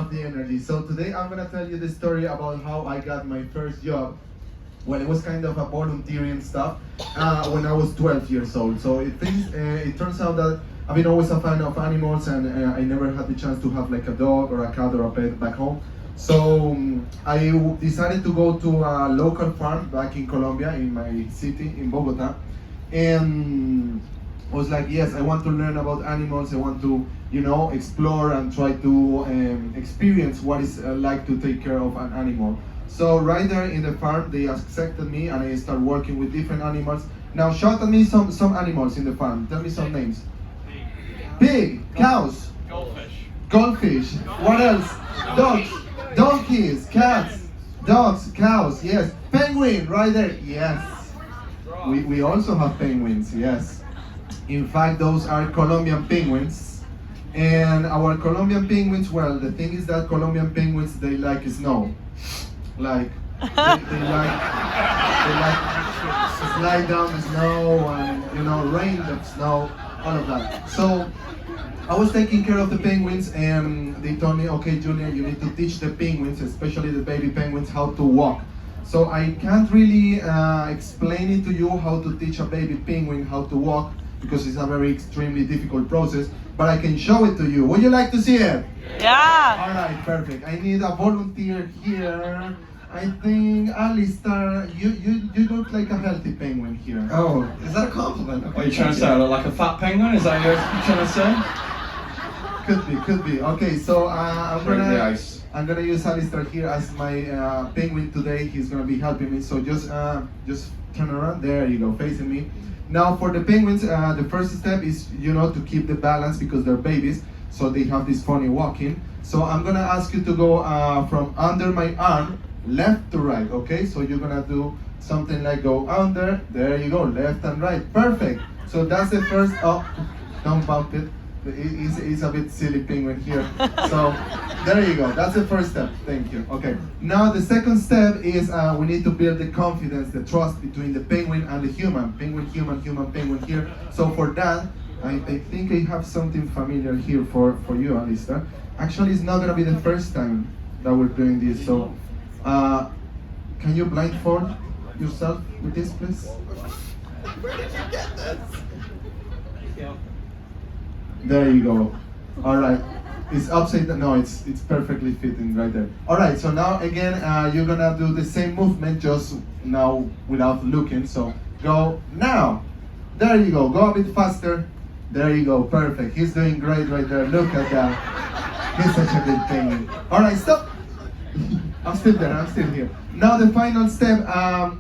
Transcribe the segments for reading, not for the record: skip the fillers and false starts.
love the energy. So today I'm gonna tell you the story about how I got my first job. Well, it was kind of a volunteering stuff when I was 12 years old. So it turns out that I've been always a fan of animals, and I never had the chance to have like a dog or a cat or a pet back home. So I decided to go to a local farm back in Colombia, in my city, in Bogota, and I was like, yes, I want to learn about animals. I want to, explore and try to experience what it's like to take care of an animal. So right there in the farm, they accepted me, and I started working with different animals. Now shout at me some animals in the farm. Tell me some names. Pig, cows, goldfish. What else? Dogs, donkeys, cats, dogs, cows. Yes. Penguin, right there. Yes. We also have penguins. Yes. In fact, those are Colombian penguins. And our Colombian penguins, well, the thing is that Colombian penguins, they like snow. Like they like to slide down the snow and rain the snow, all of that. So I was taking care of the penguins, and they told me, okay, Junior, you need to teach the penguins, especially the baby penguins, how to walk. So I can't really explain it to you how to teach a baby penguin how to walk, because it's a very extremely difficult process, but I can show it to you. Would you like to see it? Yeah. All right, perfect. I need a volunteer here. I think, Alistair, you look like a healthy penguin here. Oh, is that a compliment? Okay, What are you trying to say? I look like a fat penguin? Is that what you're trying to say? Could be. Okay, so Break the ice. I'm gonna use Alistair here as my penguin today. He's gonna be helping me. So just turn around. There you go, facing me. Now for the penguins, the first step is to keep the balance, because they're babies, so they have this funny walking. So I'm gonna ask you to go from under my arm, left to right. Okay, so you're gonna do something like go under. There you go, left and right. Perfect. So that's the first. Oh, don't bump it. It's a bit silly penguin here. So there you go. That's the first step. Thank you. Okay. Now the second step is we need to build the confidence, the trust between the penguin and the human. Penguin, human, penguin here. So for that, I think I have something familiar here for you, Alistair. Actually, it's not gonna be the first time that we're doing this. So can you blindfold yourself with this, please? Where did you get this? There you go. All right. It's upside down. No, it's perfectly fitting right there. All right. So now again, you're gonna do the same movement, just now without looking. So go now. There you go. Go a bit faster. There you go. Perfect. He's doing great right there. Look at that. He's such a good penguin. All right. Stop. I'm still there. I'm still here. Now the final step.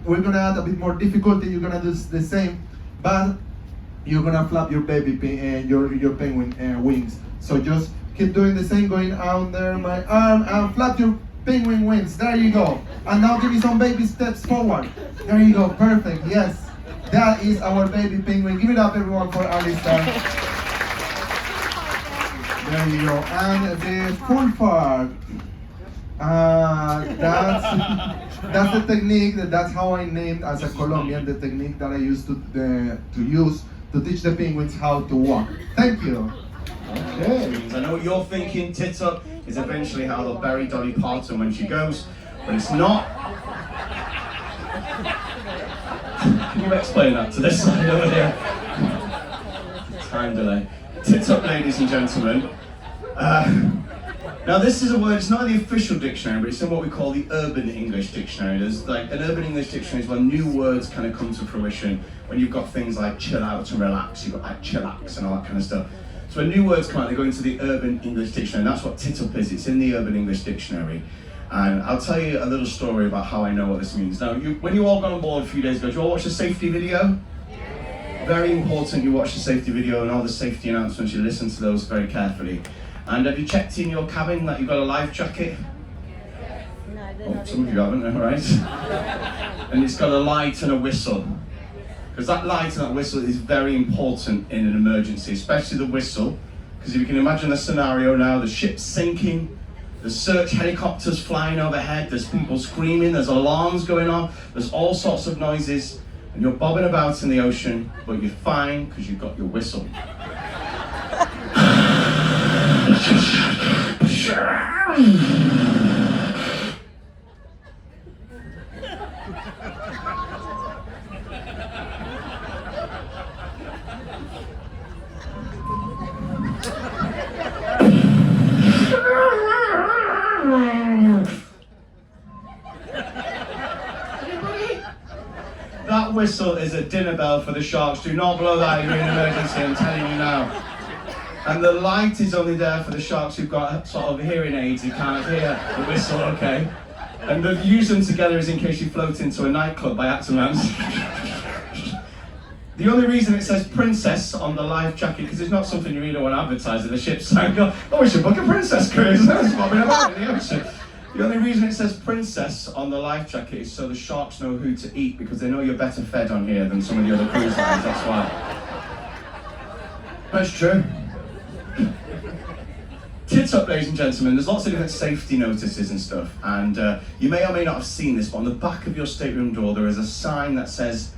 We're gonna add a bit more difficulty. You're gonna do the same, but you're gonna flap your your penguin wings. So just keep doing the same, going under my arm and flap your penguin wings. There you go. And now give me some baby steps forward. There you go. Perfect. Yes. That is our baby penguin. Give it up, everyone, for Alistair. There you go. And the full part. That's the technique. That's how I named as a Colombian the technique that I used to use to teach the penguins how to walk. Thank you. Okay. I know what you're thinking. Tit up is eventually how they'll bury Dolly Parton when she goes, but it's not. Can you explain that to this side over here? Time delay. Tit up, ladies and gentlemen. Now this is a word, it's not in the official dictionary, but it's in what we call the Urban English Dictionary. There's like an Urban English Dictionary is when new words kind of come to fruition, when you've got things like chill out and relax, you've got like chillax and all that kind of stuff. So when new words come out, they go into the Urban English Dictionary, and that's what tit up is. It's in the Urban English Dictionary. And I'll tell you a little story about how I know what this means. Now, when you all got on board a few days ago, did you all watch the safety video? Very important you watch the safety video and all the safety announcements, you listen to those very carefully. And have you checked in your cabin that you've got a life jacket? Oh, some of you haven't, all right. And it's got a light and a whistle. Because that light and that whistle is very important in an emergency, especially the whistle. Because if you can imagine the scenario now, the ship's sinking, there's search helicopters flying overhead, there's people screaming, there's alarms going on, there's all sorts of noises, and you're bobbing about in the ocean, but you're fine because you've got your whistle. That whistle is a dinner bell for the sharks. Do not blow that if you're in an emergency, I'm telling you now. And the light is only there for the sharks who've got sort of hearing aids who can't hear the whistle, okay? And the use them together is in case you float into a nightclub by accident. The only reason it says princess on the life jacket, because it's not something you really want to advertise at the ship's side. Go, oh, we should book a princess cruise. That's what we're about in the ocean. The only reason it says princess on the life jacket is so the sharks know who to eat, because they know you're better fed on here than some of the other cruise lines, that's why. That's true. Tits up, ladies and gentlemen, there's lots of different safety notices and stuff, and you may or may not have seen this, but on the back of your stateroom door there is a sign that says,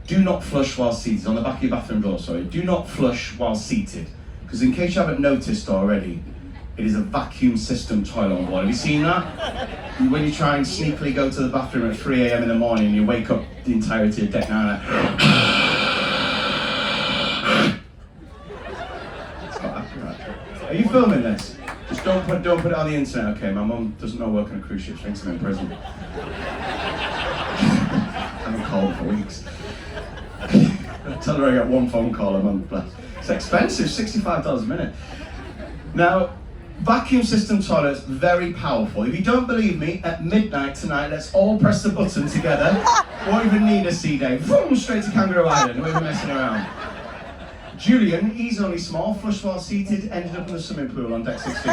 do not flush while seated, on the back of your bathroom door, sorry, do not flush while seated, because in case you haven't noticed already, it is a vacuum system toilet on board. Have you seen that? When you try and sneakily go to the bathroom at 3 a.m. in the morning and you wake up the entirety of deck 9 It's not accurate. Are you filming this? Just don't put it on the internet, okay? My mum doesn't know working on a cruise ship, thinks I'm in prison. I haven't called for weeks. I tell her I get one phone call a month, bless. It's expensive, $65 a minute. Now, vacuum system toilets, very powerful. If you don't believe me, at midnight tonight, let's all press the button together. Won't even need a sea day. Boom, straight to Kangaroo Island, we're messing around. Julian, he's only small, flushed while seated, ended up in the swimming pool on deck 16.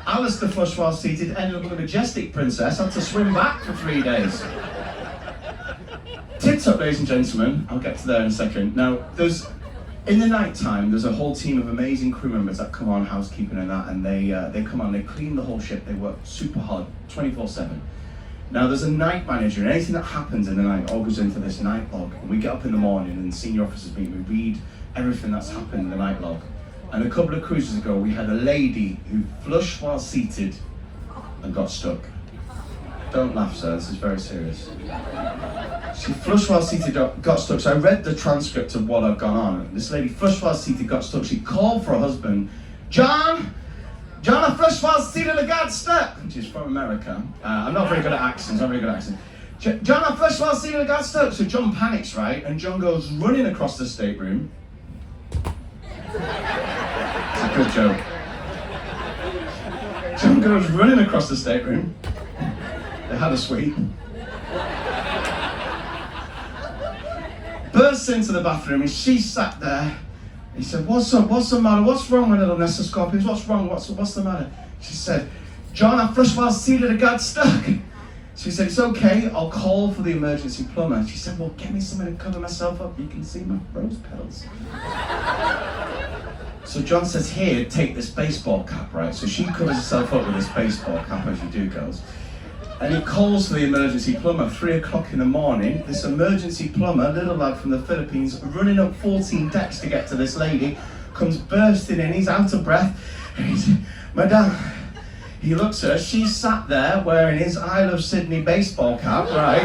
Alistair, flushed while seated, ended up with a majestic princess, had to swim back for 3 days. Tits up, ladies and gentlemen, I'll get to there in a second. Now, in the night time, there's a whole team of amazing crew members that come on, housekeeping and that, and they come on, they clean the whole ship, they work super hard, 24/7. Now there's a night manager, and anything that happens in the night all goes into this night log. And we get up in the morning and senior officers meet, we read everything that's happened in the night log. And a couple of cruises ago, we had a lady who flushed while seated and got stuck. Don't laugh, sir, this is very serious. She flushed while seated, got stuck. So I read the transcript of what had gone on. This lady flushed while seated, got stuck. She called for her husband, John, I flushed while seated and got stuck. She's from America. I'm not very good at accents, John, I flushed while seated and got stuck. So John panics, right? And John goes running across the stateroom. It's a good joke. John goes running across the stateroom. They had a suite. Bursts into the bathroom and she sat there. He said, what's up, what's the matter? What's wrong with little Nessa Scorpions? What's wrong? What's the matter? She said, John, I flushed while seated and got stuck. She said, it's okay, I'll call for the emergency plumber. She said, well, get me something to cover myself up. You can see my rose petals. So John says, here, take this baseball cap, right? So she covers herself up with this baseball cap, as you do, girls. And he calls for the emergency plumber, 3 o'clock in the morning. This emergency plumber, little lad from the Philippines, running up 14 decks to get to this lady, comes bursting in, he's out of breath. And he said, Madame, he looks at her, she's sat there wearing his I Love Sydney baseball cap, right,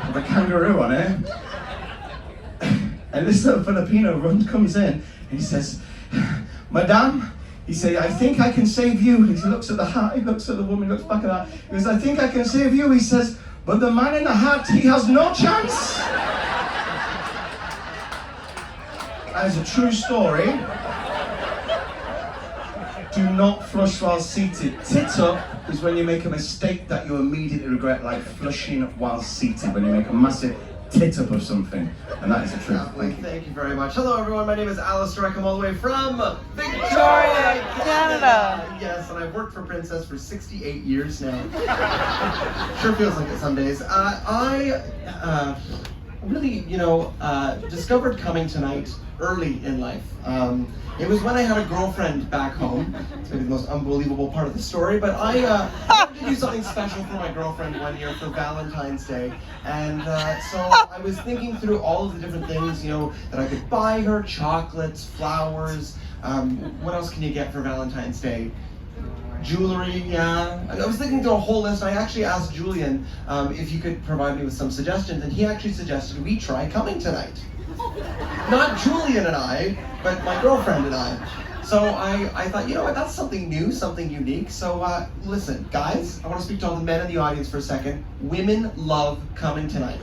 with a kangaroo on it. And this little Filipino comes in, and he says, Madame, he said, I think I can save you. He looks at the hat, he looks at the woman, looks back at that. He goes, I think I can save you. He says, but the man in the hat, he has no chance. That is a true story. Do not flush while seated. Tit up is when you make a mistake that you immediately regret, like flushing while seated, when you make a massive tit up of something. And that is the truth. Thank you very much. Hello everyone, my name is Alistair. I come all the way from Victoria, Canada. Yes, and I've worked for Princess for 68 years now. Sure feels like it some days. I really, discovered coming tonight early in life. It was when I had a girlfriend back home. It's maybe the most unbelievable part of the story, but I wanted to do something special for my girlfriend one year for Valentine's Day. And so I was thinking through all of the different things, that I could buy her: chocolates, flowers, What else can you get for Valentine's Day? Jewelry, yeah. I was thinking through a whole list. I actually asked Julian if you could provide me with some suggestions, and he actually suggested we try coming tonight. Not Julian and I, but my girlfriend and I. So I thought, you know what, that's something new, something unique. So listen, guys, I want to speak to all the men in the audience for a second. Women love coming tonight,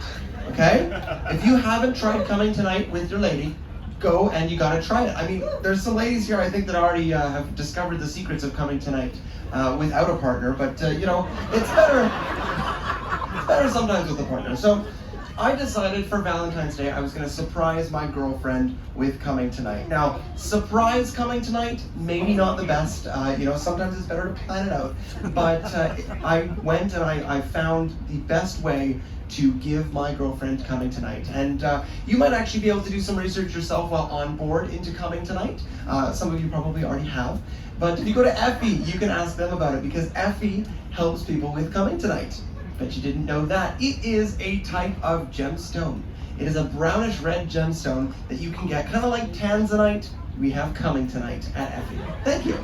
okay? If you haven't tried coming tonight with your lady, go and you gotta try it. I mean, there's some ladies here I think that already have discovered the secrets of coming tonight without a partner, but you know, it's better sometimes with a partner. So I decided for Valentine's Day I was gonna surprise my girlfriend with coming tonight. Now, surprise coming tonight, maybe not the best. You know, sometimes it's better to plan it out. But I went and I found the best way to give my girlfriend coming tonight. And you might actually be able to do some research yourself while on board into coming tonight. Some of you probably already have. But if you go to Effie, you can ask them about it, because Effie helps people with coming tonight. Bet you didn't know that. It is a type of gemstone. It is a brownish red gemstone that you can get, kind of like tanzanite. We have coming tonight at Effie. Thank you.